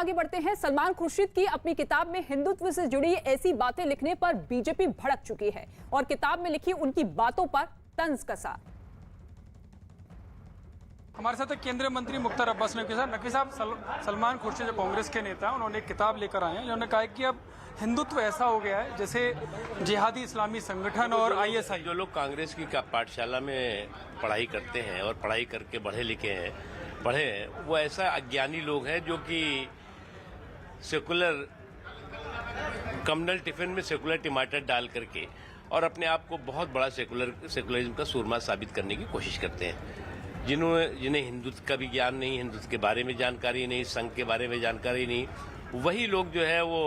आगे बढ़ते हैं। सलमान खुर्शीद की अपनी किताब में हिंदुत्व से जुड़ी ऐसी बातें लिखने पर बीजेपी भड़क चुकी है और किताब में लिखी उनकी बातों पर तंज कसा। हमारे साथ केंद्रीय मंत्री मुख्तार अब्बास नकवी साहब, सलमान खुर्शीद जो कांग्रेस के नेता हैं, उन्होंने एक किताब लेकर आए हैं। उन्होंने कहा कि अब हिंदुत्व ऐसा हो गया है जैसे जिहादी इस्लामी संगठन और आईएसआई। जो लोग कांग्रेस की पाठशाला में पढ़ाई करते हैं और पढ़ाई करके पढ़े हैं, वो ऐसा अज्ञानी लोग हैं जो कि सेकुलर कम्युनल टिफिन में सेकुलर टमाटर डाल करके और अपने आप को बहुत बड़ा सेकुलरिज्म का सूरमा साबित करने की कोशिश करते हैं। जिन्हें हिंदुत्व का भी ज्ञान नहीं, हिंदुत्व के बारे में जानकारी नहीं, संघ के बारे में जानकारी नहीं, वही लोग जो है वो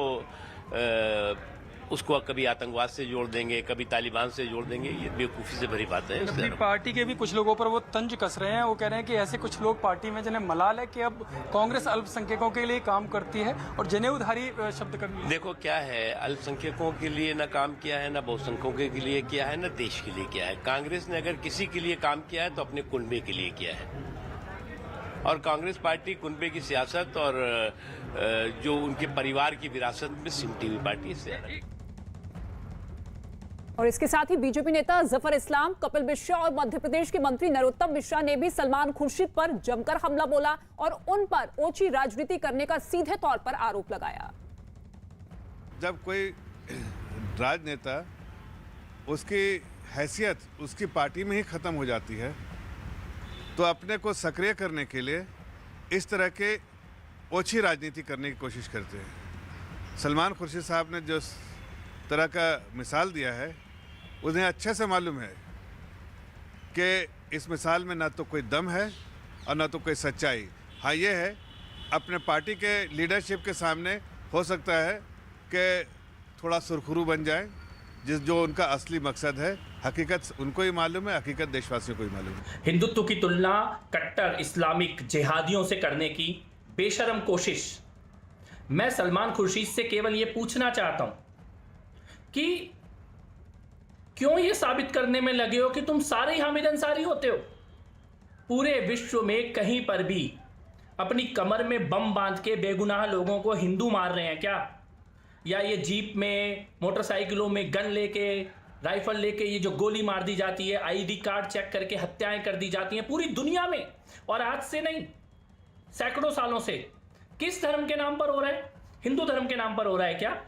उसको कभी आतंकवाद से जोड़ देंगे, कभी तालिबान से जोड़ देंगे। ये बेवकूफ़ी से भरी बात है। अपनी पार्टी के भी कुछ लोगों पर वो तंज कस रहे हैं। वो कह रहे हैं कि ऐसे कुछ लोग पार्टी में जिन्हें मलाल है कि अब कांग्रेस अल्पसंख्यकों के लिए काम करती है और जनेऊधारी शब्द कर। देखो क्या है, अल्पसंख्यकों के लिए ना काम किया है, ना बहुसंख्यकों के लिए किया है, ना देश के लिए किया है। कांग्रेस ने अगर किसी के लिए काम किया है तो अपने कुनबे के लिए किया है। और कांग्रेस पार्टी कुनबे की सियासत और जो उनके परिवार की विरासत में सिमटी हुई पार्टी है। और इसके साथ ही बीजेपी नेता जफर इस्लाम, कपिल मिश्रा और मध्य प्रदेश के मंत्री नरोत्तम मिश्रा ने भी सलमान खुर्शीद पर जमकर हमला बोला और उन पर ओछी राजनीति करने का सीधे तौर पर आरोप लगाया। जब कोई राजनेता, उसकी हैसियत उसकी पार्टी में ही खत्म हो जाती है, तो अपने को सक्रिय करने के लिए इस तरह के ओछी राजनीति करने की कोशिश करते हैं। सलमान खुर्शीद साहब ने जो तरह का मिसाल दिया है, उन्हें अच्छे से मालूम है कि इस मिसाल में ना तो कोई दम है और ना तो कोई सच्चाई। हाँ, ये है अपने पार्टी के लीडरशिप के सामने हो सकता है कि थोड़ा सुरखरू बन जाए, जो उनका असली मकसद है। हकीकत उनको ही मालूम है, हकीकत देशवासियों को ही मालूम है। हिंदुत्व की तुलना कट्टर इस्लामिक जिहादियों से करने की बेशर्म कोशिश। मैं सलमान खुर्शीद से केवल ये पूछना चाहता हूं कि क्यों ये साबित करने में लगे हो कि तुम सारे हामिद अंसारी होते हो। पूरे विश्व में कहीं पर भी अपनी कमर में बम बांध के बेगुनाह लोगों को हिंदू मार रहे हैं क्या? या ये जीप में, मोटरसाइकिलों में गन लेके, राइफल लेके ये जो गोली मार दी जाती है, आईडी कार्ड चेक करके हत्याएं कर दी जाती हैं पूरी दुनिया में, और आज से नहीं सैकड़ों सालों से। किस धर्म के नाम पर हो रहा है? हिंदू धर्म के नाम पर हो रहा है क्या?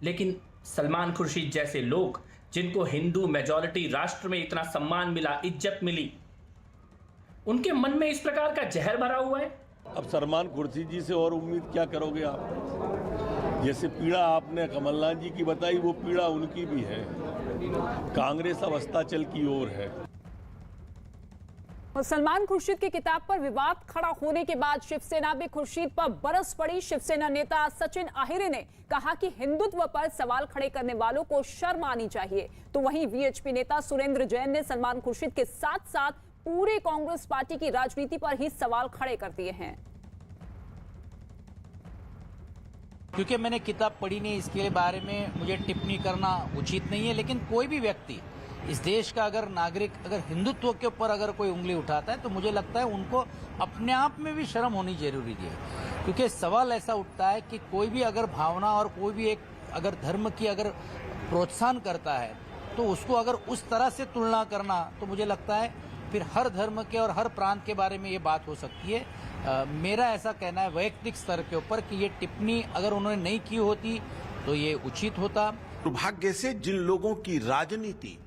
लेकिन सलमान खुर्शीद जैसे लोग, जिनको हिंदू मेजॉरिटी राष्ट्र में इतना सम्मान मिला, इज्जत मिली, उनके मन में इस प्रकार का जहर भरा हुआ है। अब सलमान खुर्शीद जी से और उम्मीद क्या करोगे आप? जैसे पीड़ा आपने कमलनाथ जी की बताई, वो पीड़ा उनकी भी है। कांग्रेस अब अस्ताचल की ओर है। और सलमान खुर्शीद की किताब पर विवाद खड़ा होने के बाद शिवसेना में खुर्शीद पर बरस पड़ी। शिवसेना नेता सचिन आहिरे ने कहा कि हिंदुत्व पर सवाल खड़े करने वालों को शर्म आनी चाहिए। तो वहीं वीएचपी नेता सुरेंद्र जैन ने सलमान खुर्शीद के साथ साथ पूरे कांग्रेस पार्टी की राजनीति पर ही सवाल खड़े कर दिए हैं। क्योंकि मैंने किताब पढ़ी नहीं, इसके बारे में मुझे टिप्पणी करना उचित नहीं है। लेकिन कोई भी व्यक्ति, इस देश का अगर नागरिक, अगर हिंदुत्व के ऊपर अगर कोई उंगली उठाता है तो मुझे लगता है उनको अपने आप में भी शर्म होनी जरूरी है। क्योंकि सवाल ऐसा उठता है कि कोई भी अगर भावना और कोई भी एक अगर धर्म की अगर प्रोत्साहन करता है तो उसको अगर उस तरह से तुलना करना, तो मुझे लगता है फिर हर धर्म के और हर प्रांत के बारे में ये बात हो सकती है। मेरा ऐसा कहना है वैयक्तिक स्तर के ऊपर कि ये टिप्पणी अगर उन्होंने नहीं की होती तो ये उचित होता। दुर्भाग्य से जिन लोगों की राजनीति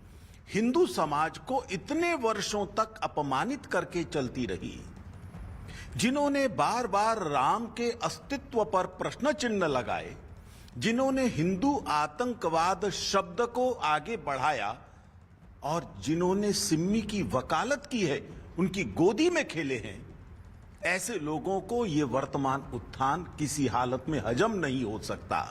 हिंदू समाज को इतने वर्षों तक अपमानित करके चलती रही, जिन्होंने बार बार राम के अस्तित्व पर प्रश्न चिन्ह लगाए, जिन्होंने हिंदू आतंकवाद शब्द को आगे बढ़ाया और जिन्होंने सिम्मी की वकालत की है, उनकी गोदी में खेले हैं, ऐसे लोगों को ये वर्तमान उत्थान किसी हालत में हजम नहीं हो सकता।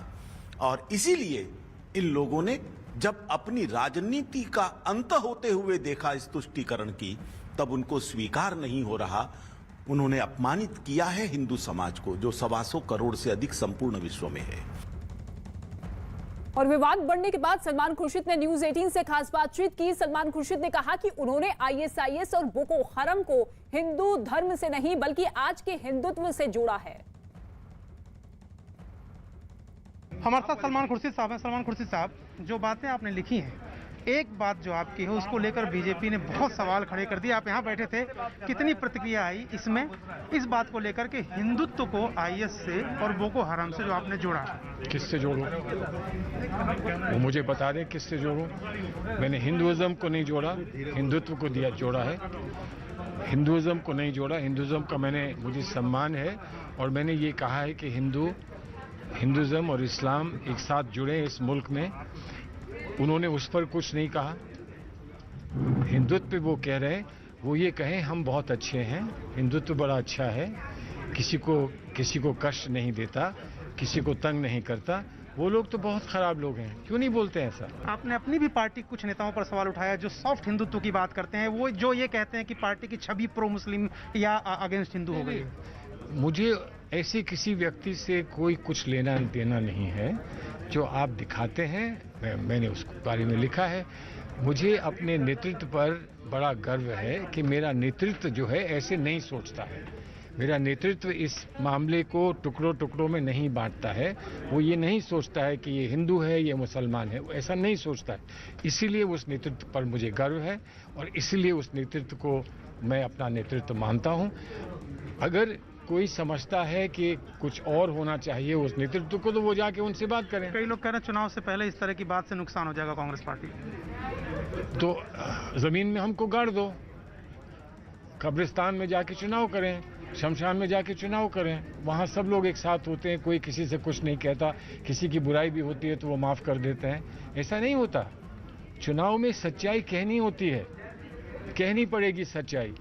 और इसीलिए इन लोगों ने जब अपनी राजनीति का अंत होते हुए देखा इस तुष्टीकरण की, तब उनको स्वीकार नहीं हो रहा। उन्होंने अपमानित किया है हिंदू समाज को, जो 125 करोड़ से अधिक संपूर्ण विश्व में है। और विवाद बढ़ने के बाद सलमान खुर्शीद ने न्यूज 18 से खास बातचीत की। सलमान खुर्शीद ने कहा कि उन्होंने आईएसआईएस और बोको हरम को हिंदू धर्म से नहीं बल्कि आज के हिंदुत्व से जोड़ा है। हमारे साथ सलमान खुर्शीद साहब हैं। सलमान खुर्शीद साहब, जो बातें आपने लिखी हैं, एक बात जो आपकी है उसको लेकर बीजेपी ने बहुत सवाल खड़े कर दिए। आप यहाँ बैठे थे, कितनी प्रतिक्रिया आई इसमें, इस बात को लेकर के हिंदुत्व को आईएस से और बोको हराम से जो आपने जोड़ा? किससे जोड़ूं? वो मुझे बता दें किससे जोड़ूं। मैंने हिंदुइज्म को नहीं जोड़ा, हिंदुत्व को जोड़ा है। हिंदुइज्म को नहीं जोड़ा। हिंदुइज्म का मुझे सम्मान है और मैंने ये कहा है कि हिंदुइज्म और इस्लाम एक साथ जुड़े इस मुल्क में। उन्होंने उस पर कुछ नहीं कहा। हिंदुत्व पे वो कह रहे हैं, वो ये कहें हम बहुत अच्छे हैं, हिंदुत्व बड़ा अच्छा है, किसी को कष्ट नहीं देता, किसी को तंग नहीं करता। वो लोग तो बहुत खराब लोग हैं, क्यों नहीं बोलते हैं ऐसा? आपने अपनी भी पार्टी कुछ नेताओं पर सवाल उठाया जो सॉफ्ट हिंदुत्व की बात करते हैं, वो जो ये कहते हैं कि पार्टी की छवि प्रो मुस्लिम या अगेंस्ट हिंदू हो गई। मुझे ऐसे किसी व्यक्ति से कोई कुछ लेना देना नहीं है। जो आप दिखाते हैं, मैंने उस बारे में लिखा है। मुझे अपने नेतृत्व पर बड़ा गर्व है कि मेरा नेतृत्व जो है ऐसे नहीं सोचता है। मेरा नेतृत्व इस मामले को टुकड़ों टुकड़ों में नहीं बांटता है। वो ये नहीं सोचता है कि ये हिंदू है, ये मुसलमान है, वो ऐसा नहीं सोचता है। इसीलिए उस नेतृत्व पर मुझे गर्व है और इसीलिए उस नेतृत्व को मैं अपना नेतृत्व मानता हूँ। अगर कोई समझता है कि कुछ और होना चाहिए उस नेतृत्व को, तो वो जाके उनसे बात करें। कई लोग कह रहे हैं चुनाव से पहले इस तरह की बात से नुकसान हो जाएगा कांग्रेस पार्टी। तो जमीन में हमको गाड़ दो, कब्रिस्तान में जाके चुनाव करें, शमशान में जाके चुनाव करें। वहाँ सब लोग एक साथ होते हैं, कोई किसी से कुछ नहीं कहता। किसी की बुराई भी होती है तो वो माफ़ कर देते हैं। ऐसा नहीं होता। चुनाव में सच्चाई कहनी होती है, कहनी पड़ेगी सच्चाई।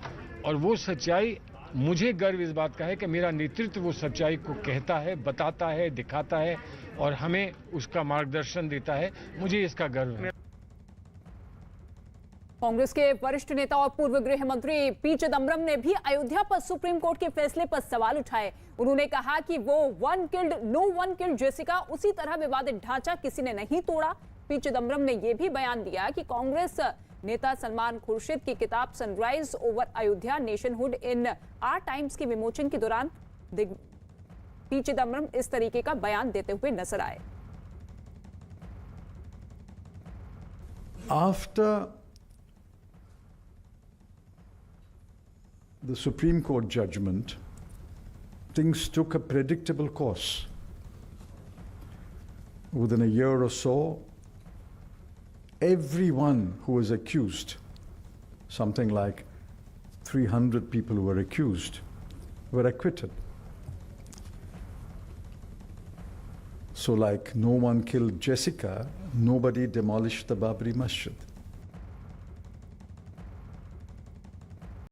और वो सच्चाई, मुझे गर्व इस बात का है कि मेरा नेतृत्व वो सच्चाई को कहता है, बताता है, दिखाता है और हमें उसका मार्गदर्शन देता है। मुझे इसका गर्व है। कांग्रेस के वरिष्ठ नेता और पूर्व गृह मंत्री पी चिदम्बरम ने भी अयोध्या पर सुप्रीम कोर्ट के फैसले पर सवाल उठाए। उन्होंने कहा कि वो one killed no one killed जैसे का उसी तरह विवादित ढांचा किसी ने नहीं तोड़ा। पी चिदम्बरम ने यह भी बयान दिया कि कांग्रेस नेता सलमान खुर्शीद की किताब sunrise over Ayodhya nationhood in are times के विमोचन के दौरान पी चिदम्बरम इस तरीके का बयान देते हुए नजर आए। After the Supreme Court judgment, things took a predictable course. Within a year or so, everyone who was accused, something like 300 people who were accused, were acquitted. So like no one killed Jessica, nobody demolished the Babri Masjid.